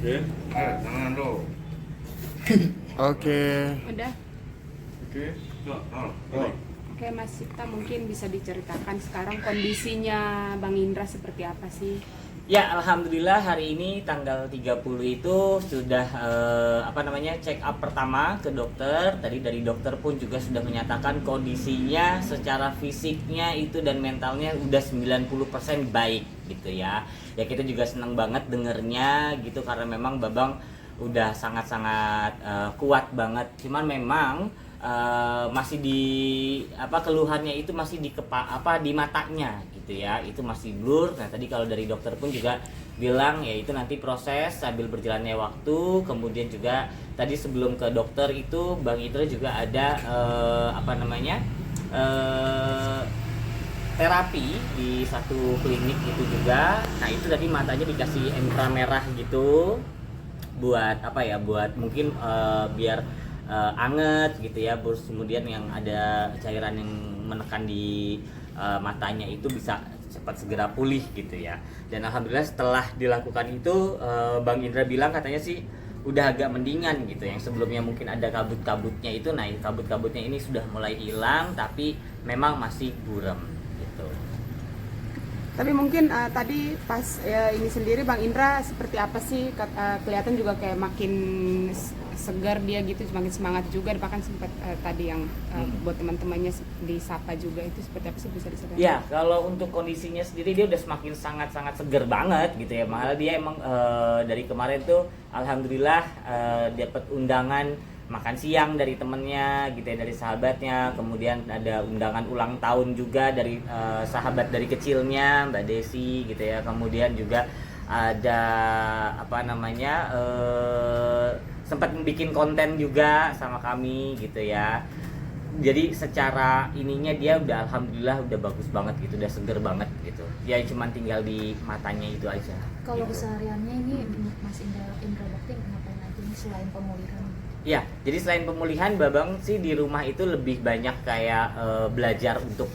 Oke, tangan lo. Oke. Udah. Oke, Oke Mas Sipta, mungkin bisa diceritakan sekarang kondisinya Bang Indra seperti apa sih? Ya, alhamdulillah hari ini tanggal 30 itu sudah check up pertama ke dokter. Tadi dari dokter pun juga sudah menyatakan kondisinya secara fisiknya itu dan mentalnya udah 90% baik gitu ya. Ya kita juga senang banget dengernya gitu karena memang Babang udah sangat-sangat kuat banget. Cuman memang masih di keluhannya itu masih di di matanya gitu ya, itu masih blur. Nah tadi kalau dari dokter pun juga bilang ya itu nanti proses sambil berjalannya waktu. Kemudian juga tadi sebelum ke dokter itu Bang Indra juga ada terapi di satu klinik itu juga. Nah itu tadi matanya dikasih inframerah gitu buat buat mungkin biar anget gitu ya, terus kemudian yang ada cairan yang menekan di matanya itu bisa cepat segera pulih gitu ya. Dan alhamdulillah setelah dilakukan itu Bang Indra bilang katanya sih udah agak mendingan gitu. Yang sebelumnya mungkin ada kabut-kabutnya itu, nah kabut-kabutnya ini sudah mulai hilang tapi memang masih buram gitu. Tapi mungkin tadi pas ini sendiri Bang Indra seperti apa sih? Kelihatan juga kayak makin segar dia gitu, semakin semangat juga. Bahkan sempat tadi yang buat teman-temannya disapa juga, itu seperti apa sih, bisa disampaikan? Ya, kalau untuk kondisinya sendiri dia udah semakin sangat-sangat segar banget gitu ya. Malah dia emang dari kemarin tuh alhamdulillah dapat undangan makan siang dari temennya gitu ya, dari sahabatnya. Kemudian ada undangan ulang tahun juga dari sahabat dari kecilnya Mbak Desi gitu ya. Kemudian juga ada sempat bikin konten juga sama kami gitu ya. Jadi secara ininya dia udah alhamdulillah udah bagus banget gitu, udah seger banget gitu. Ya cuman tinggal di matanya itu aja. Kalau gitu. kesehariannya ini Mas Indra Bakti ngapain aja nih selain pemulihan? Ya, jadi selain pemulihan, Babang sih di rumah itu lebih banyak kayak belajar untuk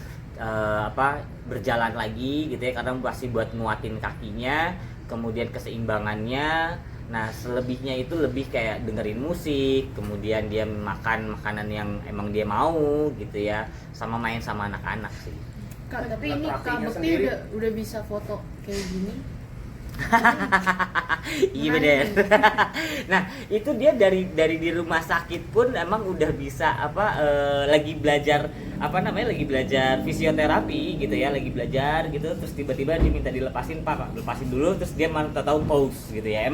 berjalan lagi gitu ya, karena pasti buat nguatin kakinya, kemudian keseimbangannya. Nah, selebihnya itu lebih kayak dengerin musik, kemudian dia makan makanan yang emang dia mau gitu ya, sama main sama anak-anak sih. Kak, tapi ini Kak Bekti udah bisa foto kayak gini. Iya bener. Nah itu dia dari di rumah sakit pun emang udah bisa lagi belajar lagi belajar fisioterapi gitu ya, lagi belajar gitu, terus tiba-tiba diminta dilepasin, Pak lepasin dulu, terus dia malah tahu pause gitu ya.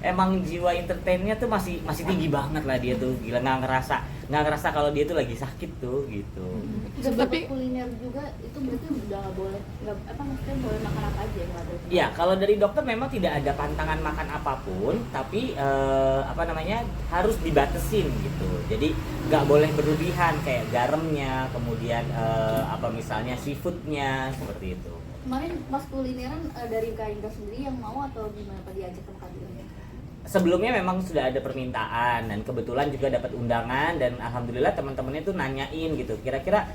Emang jiwa entertainnya tuh masih tinggi banget lah dia tuh, gila, nggak ngerasa kalau dia tuh lagi sakit tuh gitu. Tapi kuliner juga itu berarti udah nggak boleh, maksudnya boleh makan apa aja nggak ada? Ya kalau dari dokter memang tidak ada pantangan makan apapun, tapi harus dibatesin gitu. Jadi nggak boleh berlebihan kayak garamnya, kemudian misalnya seafoodnya seperti itu. Kemarin pas kulineran dari Kak Indra sendiri yang mau atau gimana, Pak, diajak ke Kak Indra? Sebelumnya memang sudah ada permintaan dan kebetulan juga dapat undangan, dan alhamdulillah teman-temannya tuh nanyain gitu, kira-kira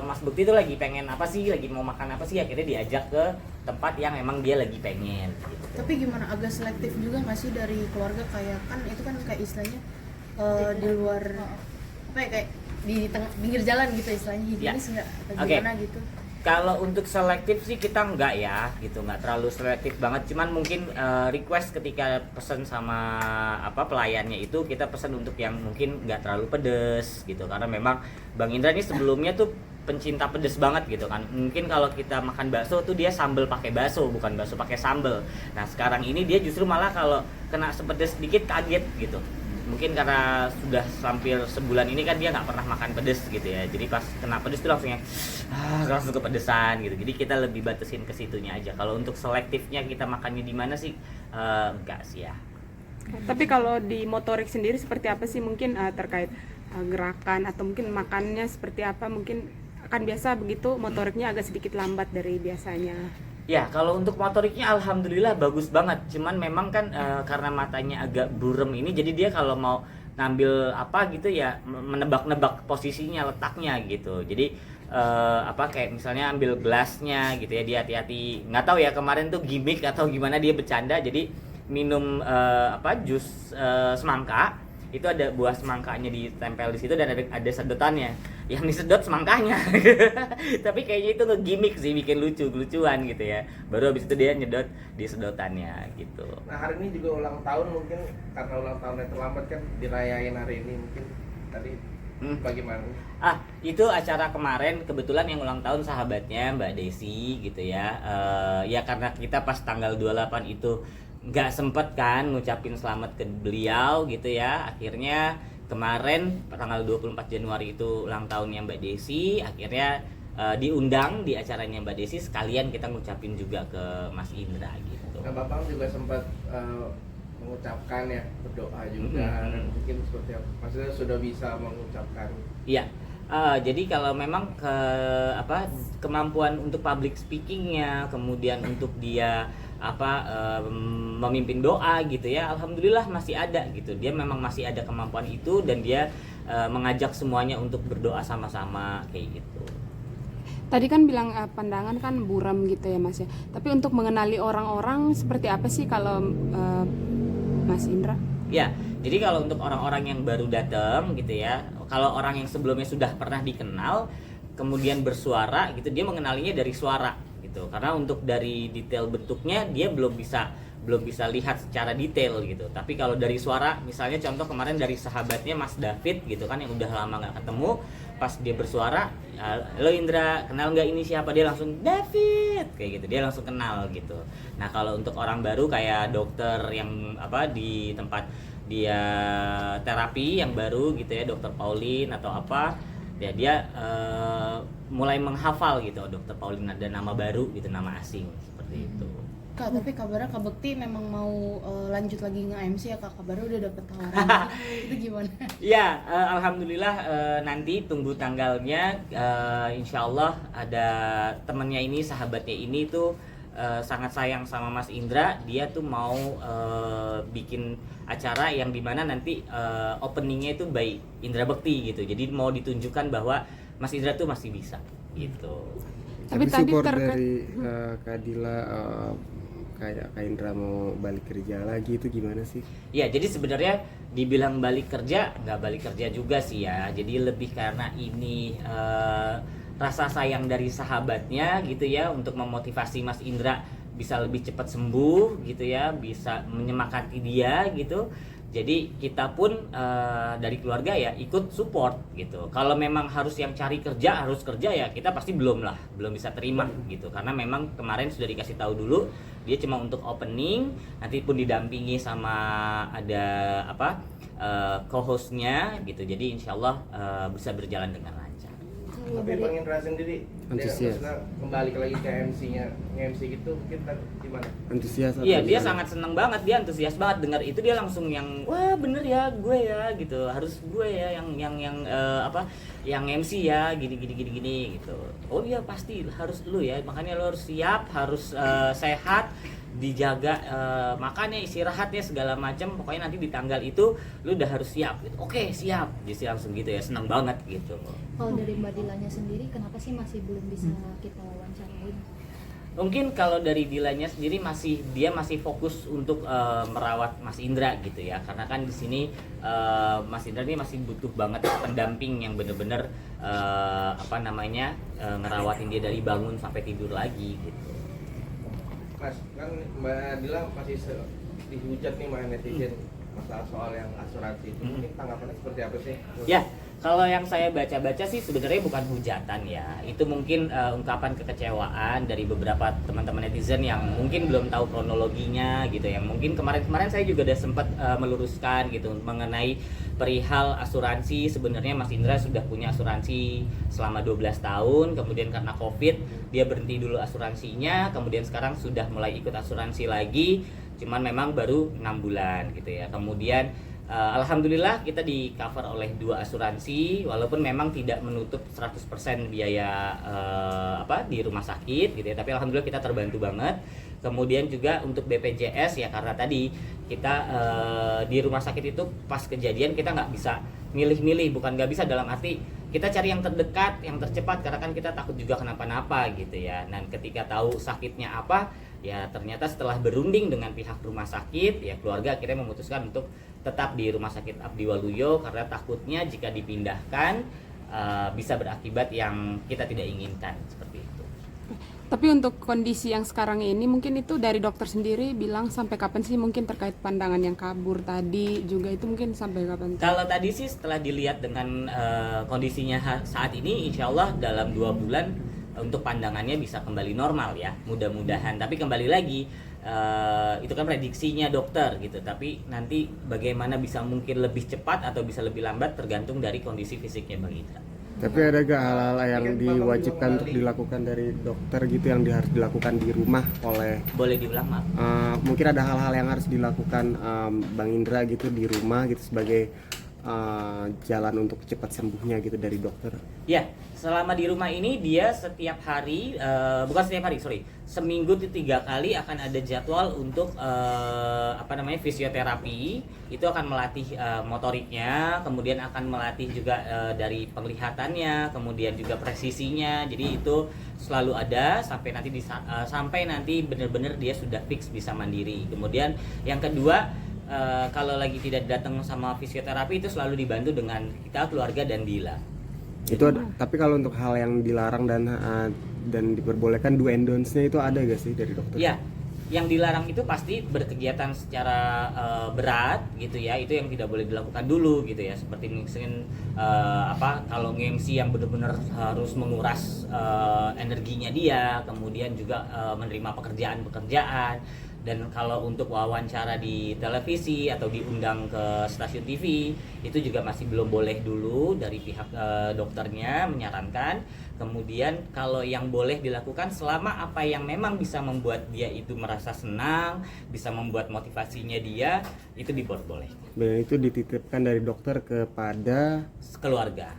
Mas Bekti tuh lagi pengen apa sih, lagi mau makan apa sih, akhirnya diajak ke tempat yang emang dia lagi pengen gitu. Tapi gimana, agak selektif juga nggak sih dari keluarga, kayak kan itu kan kayak istilahnya di luar kayak di tengah pinggir jalan gitu istilahnya, higienis nggak atau gimana gitu? Kalau untuk selektif sih kita enggak ya gitu, nggak terlalu selektif banget. Cuman mungkin request ketika pesen sama pelayannya itu kita pesen untuk yang mungkin nggak terlalu pedes gitu, karena memang Bang Indra ini sebelumnya tuh pencinta pedes banget gitu kan. Mungkin kalau kita makan bakso tuh dia sambel pakai bakso, bukan bakso pakai sambel. Nah sekarang ini dia justru malah kalau kena sepedes dikit kaget gitu. Mungkin karena sudah hampir sebulan ini kan dia nggak pernah makan pedes gitu ya, jadi pas kena pedes tuh langsung kepedesan gitu. Jadi kita lebih batasin ke situnya aja. Kalau untuk selektifnya kita makannya di mana sih, enggak sih ya. Tapi kalau di motorik sendiri seperti apa sih, mungkin terkait gerakan atau mungkin makannya seperti apa? Mungkin kan biasa begitu motoriknya agak sedikit lambat dari biasanya. Ya, kalau untuk motoriknya alhamdulillah bagus banget. Cuman memang kan karena matanya agak burem ini, jadi dia kalau mau ngambil gitu ya menebak-nebak posisinya, letaknya gitu. Jadi kayak misalnya ambil gelasnya gitu ya, dia hati-hati. Nggak tahu ya kemarin tuh gimmick atau gimana dia bercanda, jadi minum jus semangka, itu ada buah semangkanya ditempel di situ dan ada sedotannya. Yang disedot semangkanya. Tapi kayaknya itu nge-gimmick sih, bikin lucuan gitu ya. Baru habis itu dia nyedot di sedotannya gitu. Nah hari ini juga ulang tahun, mungkin karena ulang tahunnya terlambat kan dirayain hari ini, mungkin tadi bagaimana? Itu acara kemarin kebetulan yang ulang tahun sahabatnya Mbak Desi gitu ya. Ya karena kita pas tanggal 28 itu nggak sempet kan ngucapin selamat ke beliau gitu ya. Akhirnya kemarin tanggal 24 Januari itu ulang tahunnya Mbak Desi, akhirnya diundang di acaranya Mbak Desi, sekalian kita ngucapin juga ke Mas Indra gitu. Nah Bapak juga sempat mengucapkan ya, berdoa juga, dan mungkin seperti apa? Maksudnya sudah bisa mengucapkan. Iya. Jadi kalau memang kemampuan untuk public speakingnya, kemudian untuk dia memimpin doa gitu ya, alhamdulillah masih ada gitu. Dia memang masih ada kemampuan itu dan dia mengajak semuanya untuk berdoa sama-sama kayak gitu. Tadi kan bilang pandangan kan buram gitu ya Mas ya. Tapi untuk mengenali orang-orang seperti apa sih kalau Mas Indra? Ya, jadi kalau untuk orang-orang yang baru datang gitu ya, kalau orang yang sebelumnya sudah pernah dikenal kemudian bersuara gitu, dia mengenalinya dari suara gitu. Karena untuk dari detail bentuknya dia belum bisa lihat secara detail gitu. Tapi kalau dari suara, misalnya contoh kemarin dari sahabatnya Mas David gitu kan, yang udah lama nggak ketemu, pas dia bersuara, halo Indra, kenal nggak ini siapa? Dia langsung David kayak gitu, dia langsung kenal gitu. Nah kalau untuk orang baru kayak dokter yang di tempat dia terapi yang baru gitu ya, dokter Pauline atau ya dia mulai menghafal gitu, dokter Pauline ada nama baru gitu, nama asing seperti itu. Kak, tapi kabarnya Kak Bekti memang mau lanjut lagi nge-MC ya Kak? Kabarnya udah dapet tawaran. Itu gimana? Ya, alhamdulillah nanti tunggu tanggalnya. Insya Allah ada temennya ini, sahabatnya ini tuh sangat sayang sama Mas Indra. Dia tuh mau bikin acara yang dimana nanti openingnya itu by Indra Bekti gitu. Jadi mau ditunjukkan bahwa Mas Indra tuh masih bisa gitu. Tapi tadi support dari Kak Dila, kayak Kak Indra mau balik kerja lagi itu gimana sih? Ya, jadi sebenarnya dibilang balik kerja, nggak balik kerja juga sih ya. Jadi lebih karena ini rasa sayang dari sahabatnya gitu ya, untuk memotivasi Mas Indra bisa lebih cepat sembuh gitu ya, bisa menyemangati dia gitu. Jadi kita pun dari keluarga ya ikut support gitu. Kalau memang harus yang cari kerja harus kerja ya, kita pasti belum bisa terima gitu. Karena memang kemarin sudah dikasih tahu dulu, dia cuma untuk opening, nanti pun didampingi sama ada co-hostnya gitu. Jadi insya Allah bisa berjalan dengan lancar. Tapi Bang Indra sendiri Antusias. dia kembali lagi ke MC-nya, nge-MC gitu, kita gimana? Antusias? Iya, dia sangat seneng banget, dia antusias banget dengar itu, dia langsung yang wah bener ya gue ya gitu, harus gue ya yang MC ya gini gitu. Oh iya pasti harus lu ya, makanya lu harus siap, harus sehat, dijaga makannya, istirahatnya segala macam, pokoknya nanti di tanggal itu lu udah harus siap gitu. Oke siap, jadi langsung gitu ya, seneng banget gitu. Kalau dari Mbak Dilanya sendiri, kenapa sih masih belum bisa kita wawancarain? Mungkin kalau dari Dilanya sendiri dia masih fokus untuk merawat Mas Indra gitu ya, karena kan di sini Mas Indra ini masih butuh banget pendamping yang bener-bener ngerawatin dia dari bangun sampai tidur lagi gitu. Mas, kan Mbak Dila masih dihujat nih sama netizen masalah soal yang asuransi itu. Mungkin tanggapannya seperti apa sih? Ya, kalau yang saya baca-baca sih sebenarnya bukan hujatan ya. Itu mungkin ungkapan kekecewaan dari beberapa teman-teman netizen yang mungkin belum tahu kronologinya gitu ya. Mungkin kemarin saya juga udah sempat meluruskan gitu mengenai perihal asuransi. Sebenarnya Mas Indra sudah punya asuransi selama 12 tahun, kemudian karena Covid dia berhenti dulu asuransinya, kemudian sekarang sudah mulai ikut asuransi lagi, cuman memang baru 6 bulan gitu ya. Kemudian alhamdulillah kita di cover oleh 2 asuransi, walaupun memang tidak menutup 100% biaya di rumah sakit gitu ya, tapi alhamdulillah kita terbantu banget. Kemudian juga untuk BPJS ya, karena tadi kita di rumah sakit itu pas kejadian kita nggak bisa milih-milih, bukan nggak bisa dalam arti kita cari yang terdekat, yang tercepat, karena kan kita takut juga kenapa-napa gitu ya. Dan ketika tahu sakitnya apa, Ya ternyata setelah berunding dengan pihak rumah sakit, ya keluarga akhirnya memutuskan untuk tetap di Rumah Sakit Abdi Waluyo karena takutnya jika dipindahkan bisa berakibat yang kita tidak inginkan seperti itu. Tapi untuk kondisi yang sekarang ini mungkin itu dari dokter sendiri bilang sampai kapan sih mungkin terkait pandangan yang kabur tadi juga itu mungkin sampai kapan? Kalau tadi sih setelah dilihat dengan kondisinya saat ini, insya Allah dalam 2 bulan untuk pandangannya bisa kembali normal ya, mudah-mudahan. Tapi kembali lagi itu kan prediksinya dokter gitu. Tapi nanti bagaimana bisa mungkin lebih cepat atau bisa lebih lambat tergantung dari kondisi fisiknya Bang Indra. Tapi ada gak hal-hal yang diwajibkan untuk dilakukan dari dokter gitu yang harus dilakukan di rumah oleh Boleh diulang maaf? mungkin ada hal-hal yang harus dilakukan Bang Indra gitu di rumah gitu sebagai jalan untuk cepat sembuhnya gitu dari dokter. Ya, selama di rumah ini dia setiap hari, bukan setiap hari, seminggu itu 3 kali akan ada jadwal untuk fisioterapi. Itu akan melatih motoriknya, kemudian akan melatih juga dari penglihatannya, kemudian juga presisinya. Jadi itu selalu ada sampai nanti benar-benar dia sudah fix bisa mandiri. Kemudian yang kedua, kalau lagi tidak datang sama fisioterapi itu selalu dibantu dengan kita keluarga dan Dila. Itu ada, tapi kalau untuk hal yang dilarang dan diperbolehkan do and don'ts-nya itu ada gak sih dari dokter? Ya, yang dilarang itu pasti berkegiatan secara berat gitu ya, itu yang tidak boleh dilakukan dulu gitu ya, seperti mungkin kalau nge-MC yang benar-benar harus menguras energinya dia, kemudian juga menerima pekerjaan. Dan kalau untuk wawancara di televisi atau diundang ke stasiun TV itu juga masih belum boleh dulu, dari pihak dokternya menyarankan. Kemudian kalau yang boleh dilakukan selama apa yang memang bisa membuat dia itu merasa senang, bisa membuat motivasinya dia, itu diperbolehkan. Dan itu dititipkan dari dokter kepada Keluarga.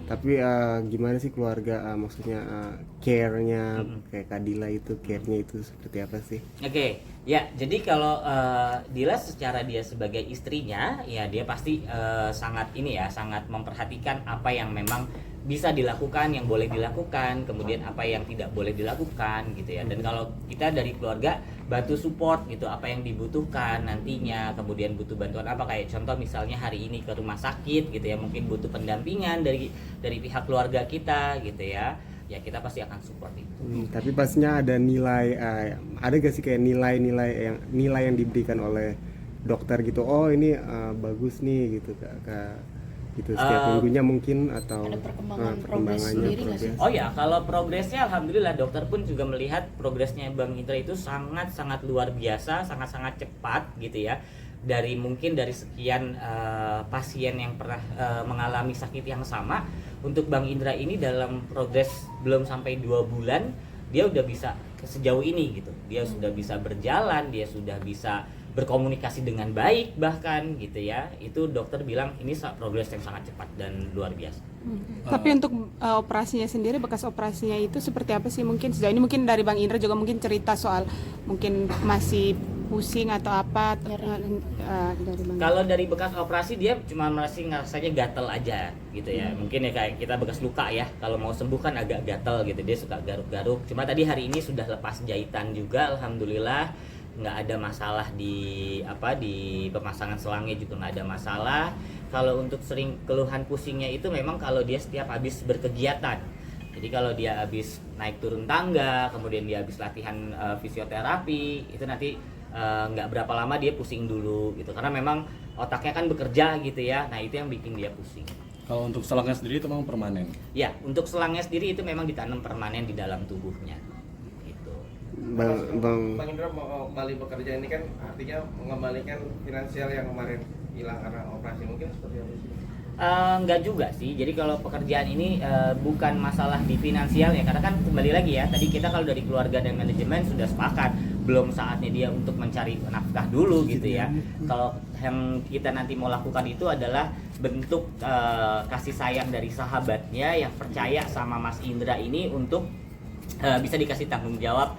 Tapi gimana sih keluarga, maksudnya care-nya kayak Kadila itu, care-nya itu seperti apa sih? Oke, ya jadi kalau Dila secara dia sebagai istrinya, ya dia pasti sangat memperhatikan apa yang memang bisa dilakukan, yang boleh dilakukan, kemudian apa yang tidak boleh dilakukan gitu ya. Dan kalau kita dari keluarga bantu support gitu, apa yang dibutuhkan nantinya, kemudian butuh bantuan apa, kayak contoh misalnya hari ini ke rumah sakit gitu ya, mungkin butuh pendampingan dari pihak keluarga kita gitu ya. Ya kita pasti akan support itu. Tapi pastinya ada nilai, ada gak sih kayak nilai yang diberikan oleh dokter gitu? Oh ini bagus nih gitu gitu setiap minggunya mungkin, atau ada progres sendiri nggak sih? Oh ya, kalau progresnya alhamdulillah dokter pun juga melihat progresnya Bang Indra itu sangat luar biasa, sangat cepat gitu ya. Dari sekian pasien yang pernah mengalami sakit yang sama, untuk Bang Indra ini dalam progres belum sampai 2 bulan dia udah bisa sejauh ini gitu. Dia sudah bisa berjalan, dia sudah bisa berkomunikasi dengan baik bahkan gitu ya. Itu dokter bilang ini progres yang sangat cepat dan luar biasa. Tapi untuk operasinya sendiri, bekas operasinya itu seperti apa sih? Mungkin sejauh ini mungkin dari Bang Indra juga mungkin cerita soal mungkin masih pusing atau apa dari Bang. Kalau dari bekas operasi dia cuma ngerasanya gatel aja gitu ya. Mungkin ya kayak kita bekas luka ya, kalau mau sembuh kan agak gatel gitu, dia suka garuk-garuk. Cuma tadi hari ini sudah lepas jahitan juga alhamdulillah, nggak ada masalah di pemasangan selangnya juga nggak ada masalah. Kalau untuk sering keluhan pusingnya itu memang kalau dia setiap habis berkegiatan. Jadi kalau dia habis naik turun tangga, kemudian dia habis latihan fisioterapi, itu nanti nggak berapa lama dia pusing dulu gitu, karena memang otaknya kan bekerja gitu ya. Nah itu yang bikin dia pusing. Kalau untuk selangnya sendiri itu memang permanen? Ya, untuk selangnya sendiri itu memang ditanam permanen di dalam tubuhnya. Bang Indra mau kembali bekerja ini kan artinya mengembalikan finansial yang kemarin hilang karena operasi, mungkin seperti apa sih? Enggak juga sih. Jadi kalau pekerjaan ini bukan masalah di finansial ya, karena kan kembali lagi ya, tadi kita kalau dari keluarga dan manajemen sudah sepakat belum saatnya dia untuk mencari nafkah dulu gitu ya. Kalau yang kita nanti mau lakukan itu adalah bentuk kasih sayang dari sahabatnya yang percaya sama Mas Indra ini untuk bisa dikasih tanggung jawab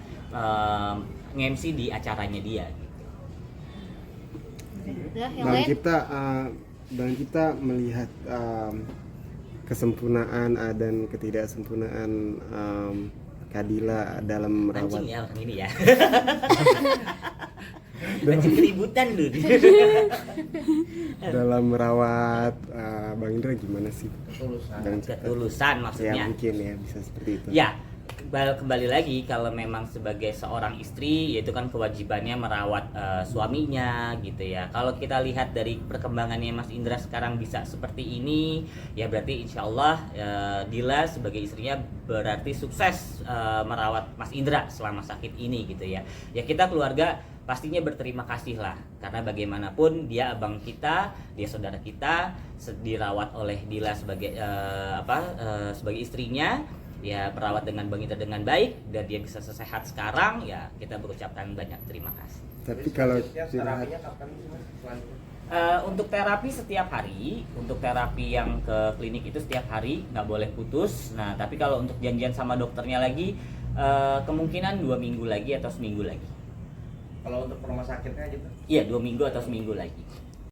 nge-MC di acaranya dia gitu. Bang kita melihat Kadila dalam merawat Mancing ya orang ini ya. Mancing keributan lu. dalam merawat Bang Indra gimana sih? Ketulusan. Dan Ketulusan ya maksudnya. mungkin ya bisa seperti itu. Ya, kembali lagi kalau memang sebagai seorang istri yaitu kan kewajibannya merawat suaminya gitu ya. Kalau kita lihat dari perkembangannya Mas Indra sekarang bisa seperti ini, ya berarti insya Allah Dila sebagai istrinya berarti sukses merawat Mas Indra selama sakit ini gitu ya. Ya kita keluarga pastinya berterima kasih lah karena bagaimanapun dia abang kita, dia saudara kita, dirawat oleh Dila sebagai sebagai istrinya, ya perawat dengan Bang Indra dengan baik dan dia bisa sesehat sekarang, ya kita berucapkan banyak terima kasih. Tapi kalau terapinya kapan sih Mas? Selanjutnya? Untuk terapi setiap hari, untuk terapi yang ke klinik itu setiap hari nggak boleh putus. Nah tapi kalau untuk janjian sama dokternya lagi kemungkinan 2 minggu lagi atau seminggu lagi. Kalau untuk rumah sakitnya gitu? Iya 2 minggu atau seminggu lagi.